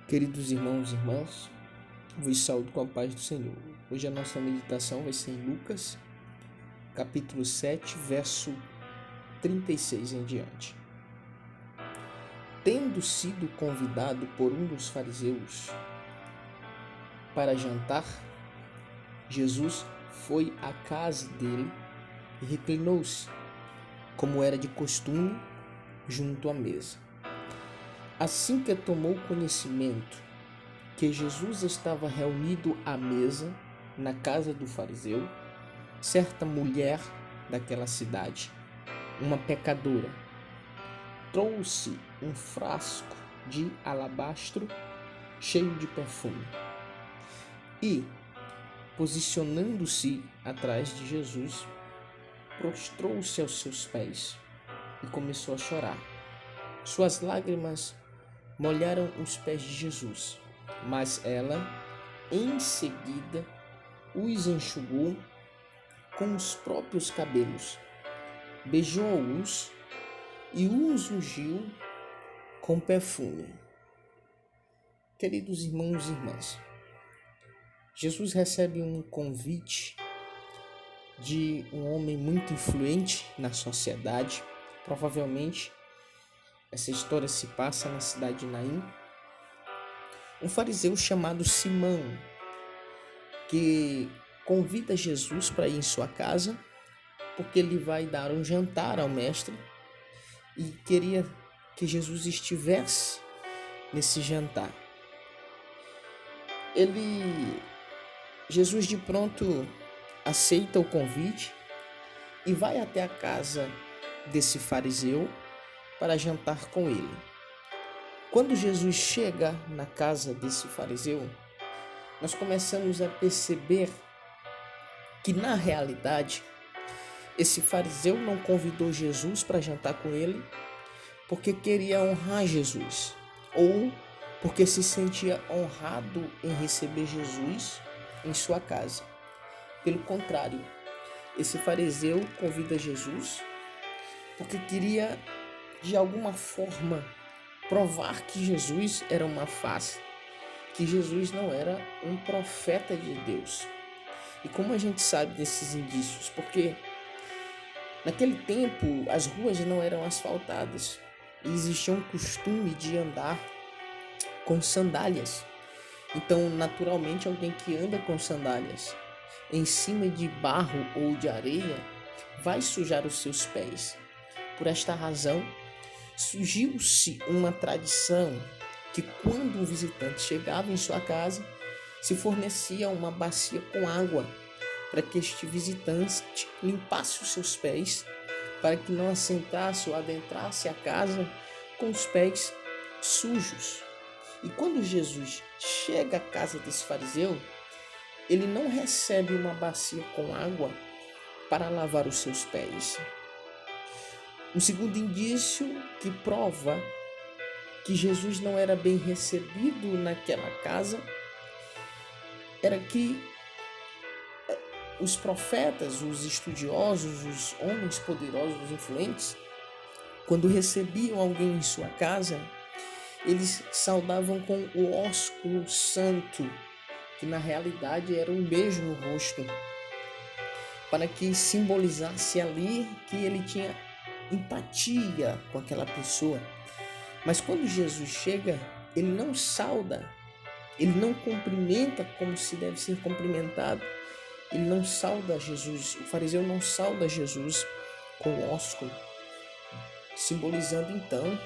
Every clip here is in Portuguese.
Queridos irmãos e irmãs, vos saúdo com a paz do Senhor. Hoje a nossa meditação vai ser em Lucas, capítulo 7, verso 36 em diante. Tendo sido convidado por um dos fariseus para jantar, Jesus foi à casa dele e reclinou-se, como era de costume, junto à mesa. Assim que tomou conhecimento que Jesus estava reunido à mesa na casa do fariseu, certa mulher daquela cidade, uma pecadora, trouxe um frasco de alabastro cheio de perfume e, posicionando-se atrás de Jesus, prostrou-se aos seus pés e começou a chorar. Suas lágrimas molharam os pés de Jesus, mas ela, em seguida, os enxugou com os próprios cabelos, beijou-os e os ungiu com perfume. Queridos irmãos e irmãs, Jesus recebe um convite de um homem muito influente na sociedade. Provavelmente essa história se passa na cidade de Naim. Um fariseu chamado Simão, que convida Jesus para ir em sua casa, porque ele vai dar um jantar ao mestre e queria que Jesus estivesse nesse jantar. Jesus de pronto aceita o convite e vai até a casa desse fariseu para jantar com ele. Quando Jesus chega na casa desse fariseu, nós começamos a perceber que, na realidade, esse fariseu não convidou Jesus para jantar com ele porque queria honrar Jesus ou porque se sentia honrado em receber Jesus em sua casa. Pelo contrário, esse fariseu convida Jesus porque queria, de alguma forma, provar que Jesus era uma farsa, que Jesus não era um profeta de Deus. E como a gente sabe desses indícios? Porque naquele tempo as ruas não eram asfaltadas e existia um costume de andar com sandálias. Então, naturalmente, alguém que anda com sandálias em cima de barro ou de areia vai sujar os seus pés. Por esta razão, surgiu-se uma tradição que, quando um visitante chegava em sua casa, se fornecia uma bacia com água para que este visitante limpasse os seus pés, para que não assentasse ou adentrasse a casa com os pés sujos. E quando Jesus chega à casa desse fariseu, ele não recebe uma bacia com água para lavar os seus pés. Um segundo indício que prova que Jesus não era bem recebido naquela casa era que os profetas, os estudiosos, os homens poderosos, os influentes, quando recebiam alguém em sua casa, eles saudavam com o ósculo santo, que na realidade era um beijo no rosto, para que simbolizasse ali que ele tinha empatia com aquela pessoa. Mas quando Jesus chega, ele não sauda, ele não cumprimenta como se deve ser cumprimentado, ele não sauda Jesus, o fariseu não sauda Jesus com ósculo, simbolizando então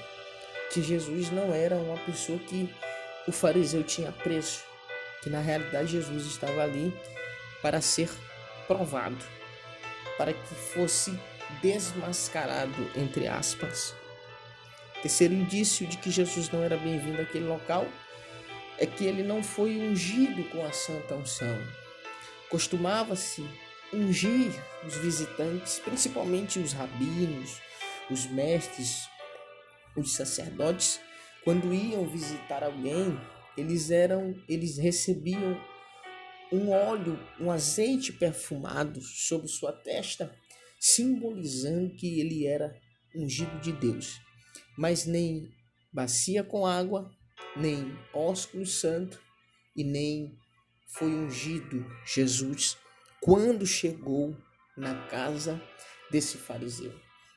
que Jesus não era uma pessoa que o fariseu tinha apreço, que na realidade Jesus estava ali para ser provado, para que fosse desmascarado, entre aspas. Terceiro indício de que Jesus não era bem-vindo àquele local é que ele não foi ungido com a santa unção. Costumava-se ungir os visitantes, principalmente os rabinos, os mestres, os sacerdotes. Quando iam visitar alguém, eles recebiam um óleo, um azeite perfumado sobre sua testa, simbolizando que ele era ungido de Deus. Mas nem bacia com água, nem ósculo santo e nem foi ungido Jesus quando chegou na casa desse fariseu.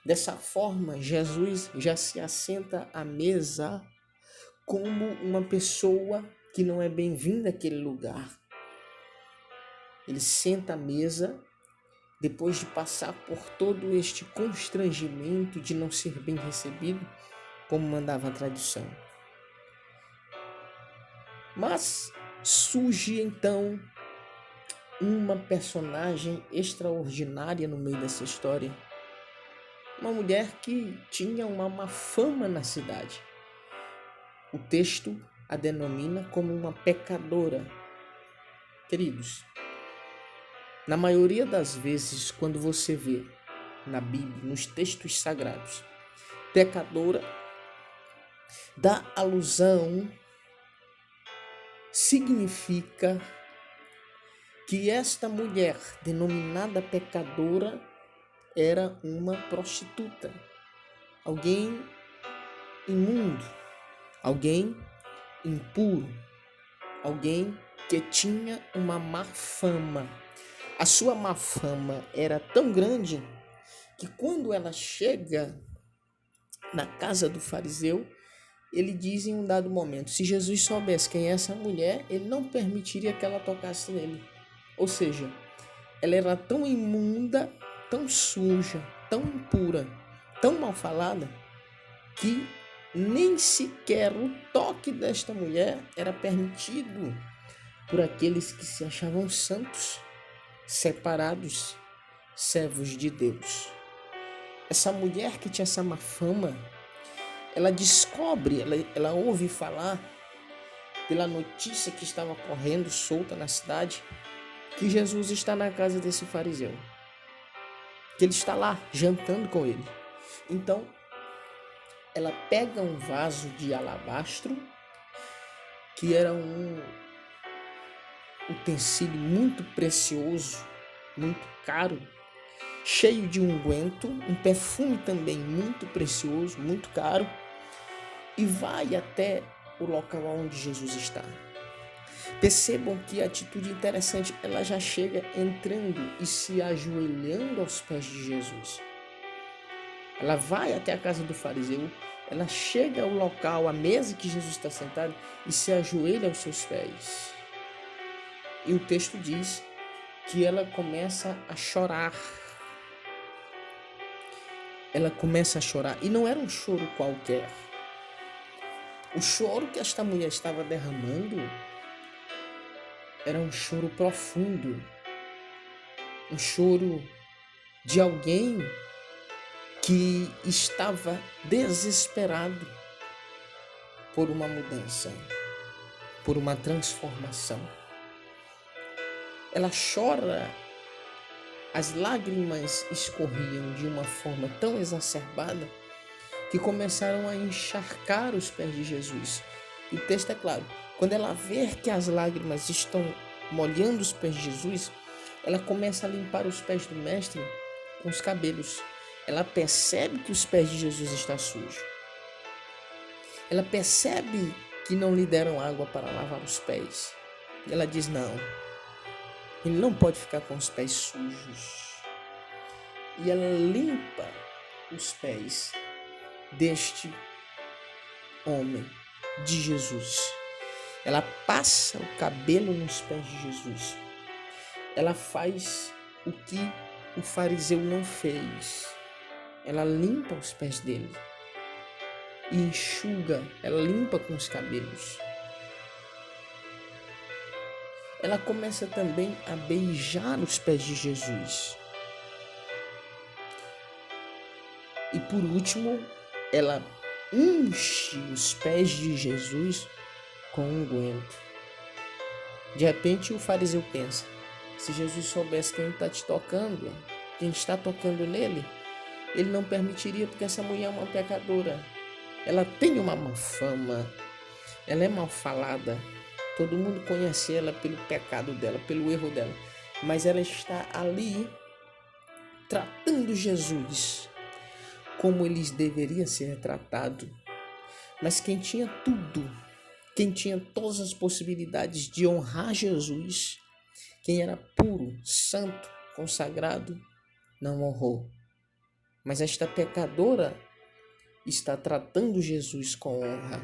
Dessa forma, Jesus já se assenta à mesa como uma pessoa que não é bem-vinda àquele lugar. Ele senta à mesa depois de passar por todo este constrangimento de não ser bem recebido, como mandava a tradição. Mas surge então uma personagem extraordinária no meio dessa história. Uma mulher que tinha uma má fama na cidade. O texto a denomina como uma pecadora. Queridos, na maioria das vezes, quando você vê na Bíblia, nos textos sagrados, pecadora, dá alusão, significa que esta mulher, denominada pecadora, era uma prostituta, alguém imundo, alguém impuro, alguém que tinha uma má fama. A sua má fama era tão grande que quando ela chega na casa do fariseu, ele diz em um dado momento, se Jesus soubesse quem é essa mulher, ele não permitiria que ela tocasse nele. Ou seja, ela era tão imunda, tão suja, tão impura, tão mal falada, que nem sequer o toque desta mulher era permitido por aqueles que se achavam santos, separados, servos de Deus. Essa mulher que tinha essa má fama, ela descobre, ela ouve falar pela notícia que estava correndo solta na cidade, que Jesus está na casa desse fariseu, que ele está lá jantando com ele. Então, ela pega um vaso de alabastro, que era um utensílio muito precioso, muito caro, cheio de unguento, um perfume também muito precioso, muito caro, e vai até o local onde Jesus está. Percebam que atitude interessante, ela já chega entrando e se ajoelhando aos pés de Jesus. Ela vai até a casa do fariseu, ela chega ao local, à mesa que Jesus está sentado e se ajoelha aos seus pés. E o texto diz que ela começa a chorar. Ela começa a chorar, e não era um choro qualquer. O choro que esta mulher estava derramando era um choro profundo, um choro de alguém que estava desesperado por uma mudança, por uma transformação. Ela chora, as lágrimas escorriam de uma forma tão exacerbada que começaram a encharcar os pés de Jesus. E o texto é claro, quando ela vê que as lágrimas estão molhando os pés de Jesus, ela começa a limpar os pés do mestre com os cabelos. Ela percebe que os pés de Jesus estão sujos. Ela percebe que não lhe deram água para lavar os pés. E ela diz, não, ele não pode ficar com os pés sujos. E ela limpa os pés deste homem, de Jesus. Ela passa o cabelo nos pés de Jesus. Ela faz o que o fariseu não fez. Ela limpa os pés dele e enxuga, ela limpa com os cabelos. Ela começa também a beijar os pés de Jesus. E por último, ela unge os pés de Jesus com unguento. De repente o fariseu pensa, se Jesus soubesse quem está te tocando, quem está tocando nele, ele não permitiria, porque essa mulher é uma pecadora. Ela tem uma má fama, ela é mal falada, todo mundo conhece ela pelo pecado dela, pelo erro dela, mas ela está ali tratando Jesus como ele deveria ser tratado. Mas quem tinha tudo quem tinha todas as possibilidades de honrar Jesus, quem era puro, santo, consagrado, não honrou. Mas esta pecadora está tratando Jesus com honra.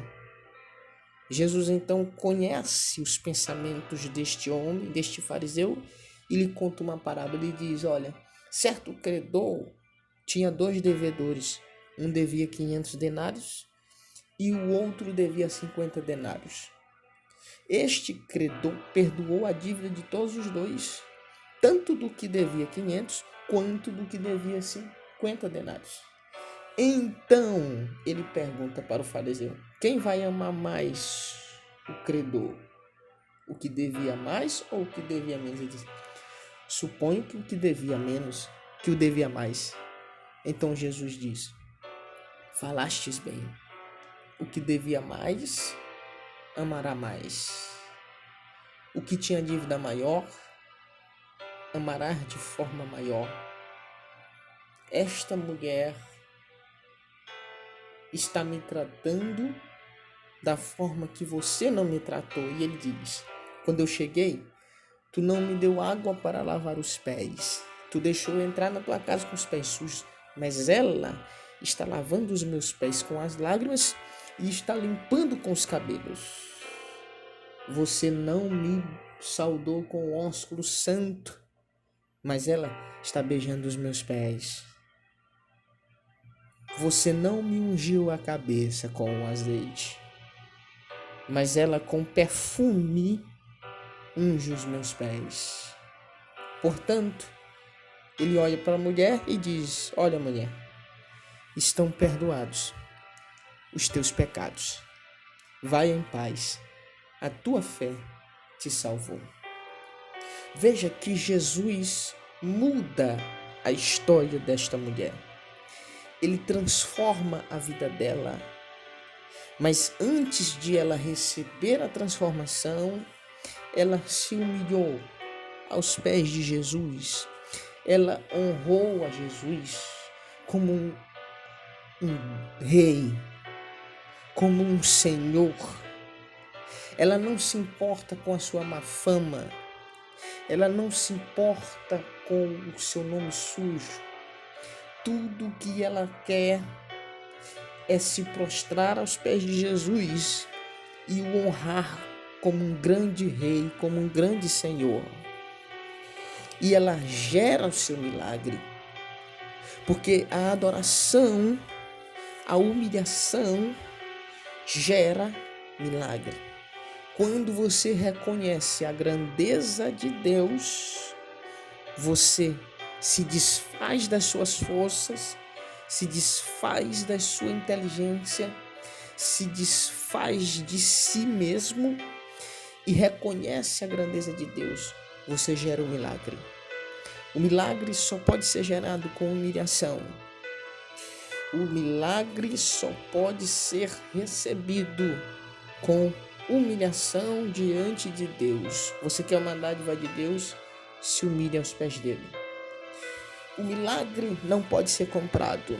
Jesus então conhece os pensamentos deste homem, deste fariseu, e lhe conta uma parábola e diz: olha, certo credor tinha 2 devedores, um devia 500 denários e o outro devia 50 denários. Este credor perdoou a dívida de todos os dois, tanto do que devia 500 quanto do que devia 50 denários. Então ele pergunta para o fariseu: quem vai amar mais o credor? O que devia mais ou o que devia menos? Ele diz: suponho que o que devia menos, que o devia mais. Então Jesus diz: falastes bem, o que devia mais, amará mais. O que tinha dívida maior, amará de forma maior. Esta mulher está me tratando da forma que você não me tratou. E ele diz: quando eu cheguei, tu não me deu água para lavar os pés. Tu deixou eu entrar na tua casa com os pés sujos. Mas ela está lavando os meus pés com as lágrimas e está limpando com os cabelos. Você não me saudou com o ósculo santo, mas ela está beijando os meus pés. Você não me ungiu a cabeça com o azeite, mas ela com perfume unge os meus pés. Portanto, ele olha para a mulher e diz: olha, mulher, estão perdoados os teus pecados. Vai em paz, a tua fé te salvou. Veja que Jesus muda a história desta mulher. Ele transforma a vida dela. Mas antes de ela receber a transformação, ela se humilhou aos pés de Jesus. Ela honrou a Jesus como um rei, como um senhor. Ela não se importa com a sua má fama. Ela não se importa com o seu nome sujo. Tudo que ela quer é se prostrar aos pés de Jesus e o honrar como um grande rei, como um grande senhor. E ela gera o seu milagre, porque a adoração, a humilhação gera milagre. Quando você reconhece a grandeza de Deus, você se desfaz das suas forças, se desfaz da sua inteligência, se desfaz de si mesmo e reconhece a grandeza de Deus. Você gera um milagre. O milagre só pode ser gerado com humilhação. O milagre só pode ser recebido com humilhação diante de Deus. Você quer uma dádiva de Deus? Se humilhe aos pés dele. O milagre não pode ser comprado.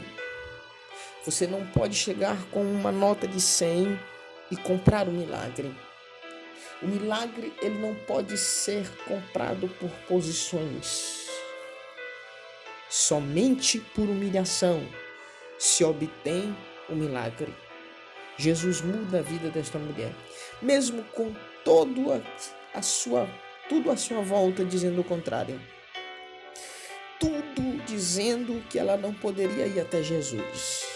Você não pode chegar com uma nota de 100 e comprar o milagre. O milagre, ele não pode ser comprado por posições. Somente por humilhação se obtém o milagre. Jesus muda a vida desta mulher, mesmo com tudo à sua volta dizendo o contrário. Tudo dizendo que ela não poderia ir até Jesus,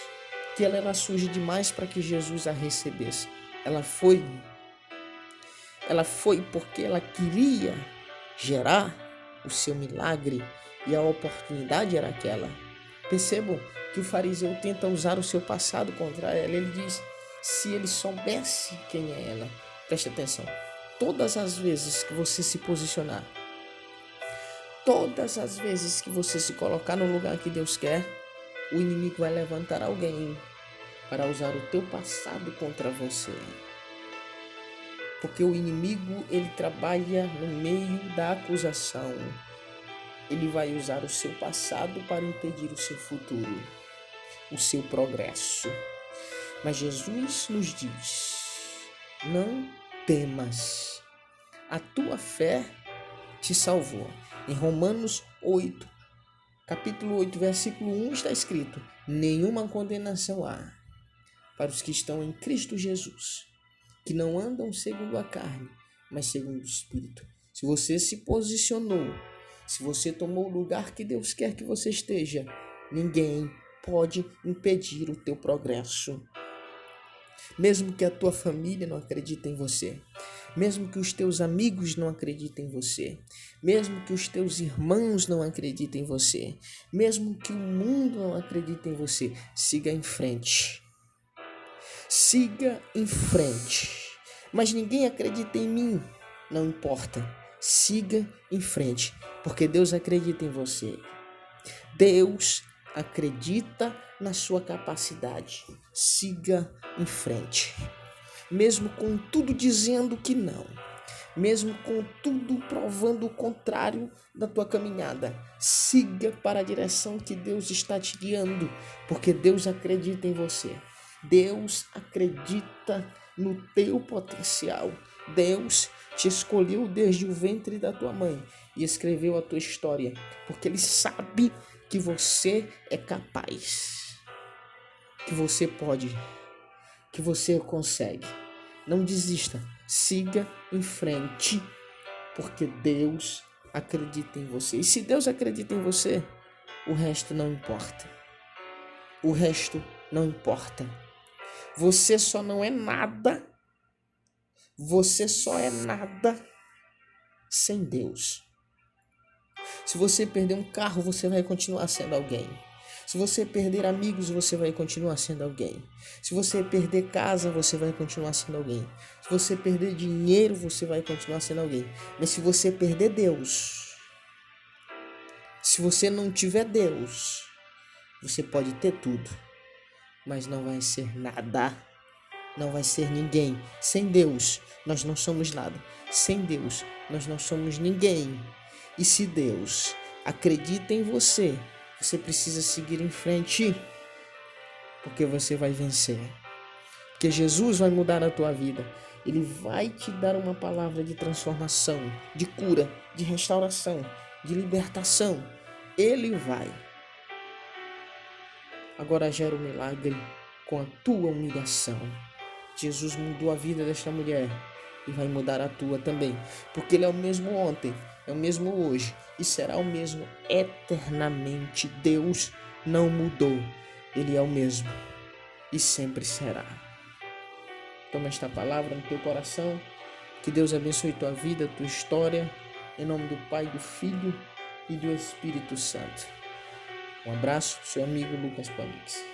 que ela era suja demais para que Jesus a recebesse. Ela foi porque ela queria gerar o seu milagre e a oportunidade era aquela. Percebam que o fariseu tenta usar o seu passado contra ela. Ele diz: se ele soubesse quem é ela. Preste atenção. Todas as vezes que você se posicionar, todas as vezes que você se colocar no lugar que Deus quer, o inimigo vai levantar alguém para usar o teu passado contra você. Porque o inimigo, ele trabalha no meio da acusação. Ele vai usar o seu passado para impedir o seu futuro, o seu progresso. Mas Jesus nos diz: não temas. A tua fé te salvou. Em Romanos 8, capítulo 8, versículo 1 está escrito: nenhuma condenação há para os que estão em Cristo Jesus, que não andam segundo a carne, mas segundo o Espírito. Se você se posicionou, se você tomou o lugar que Deus quer que você esteja, ninguém pode impedir o teu progresso. Mesmo que a tua família não acredite em você, mesmo que os teus amigos não acreditem em você, mesmo que os teus irmãos não acreditem em você, mesmo que o mundo não acredite em você, siga em frente. Siga em frente. Mas ninguém acredita em mim, não importa. Siga em frente, porque Deus acredita em você. Deus acredita na sua capacidade. Siga em frente. Mesmo com tudo dizendo que não, mesmo com tudo provando o contrário da tua caminhada, siga para a direção que Deus está te guiando, porque Deus acredita em você. Deus acredita no teu potencial. Deus te escolheu desde o ventre da tua mãe e escreveu a tua história, porque Ele sabe que você é capaz, que você pode, que você consegue. Não desista, siga em frente, porque Deus acredita em você. E se Deus acredita em você, o resto não importa. O resto não importa. Você só não é nada. Você só é nada sem Deus. Se você perder um carro, você vai continuar sendo alguém. Se você perder amigos, você vai continuar sendo alguém. Se você perder casa, você vai continuar sendo alguém. Se você perder dinheiro, você vai continuar sendo alguém. Mas se você perder Deus, se você não tiver Deus, você pode ter tudo, mas não vai ser nada. Não vai ser ninguém. Sem Deus, nós não somos nada. Sem Deus, nós não somos ninguém. E se Deus acredita em você, você precisa seguir em frente, porque você vai vencer. Porque Jesus vai mudar a tua vida. Ele vai te dar uma palavra de transformação, de cura, de restauração, de libertação. Ele vai. Agora gera um milagre com a tua humilhação. Jesus mudou a vida desta mulher e vai mudar a tua também, porque Ele é o mesmo ontem, é o mesmo hoje e será o mesmo eternamente. Deus não mudou, Ele é o mesmo e sempre será. Toma esta palavra no teu coração, que Deus abençoe tua vida, tua história, em nome do Pai, do Filho e do Espírito Santo. Um abraço, seu amigo Lucas Palix.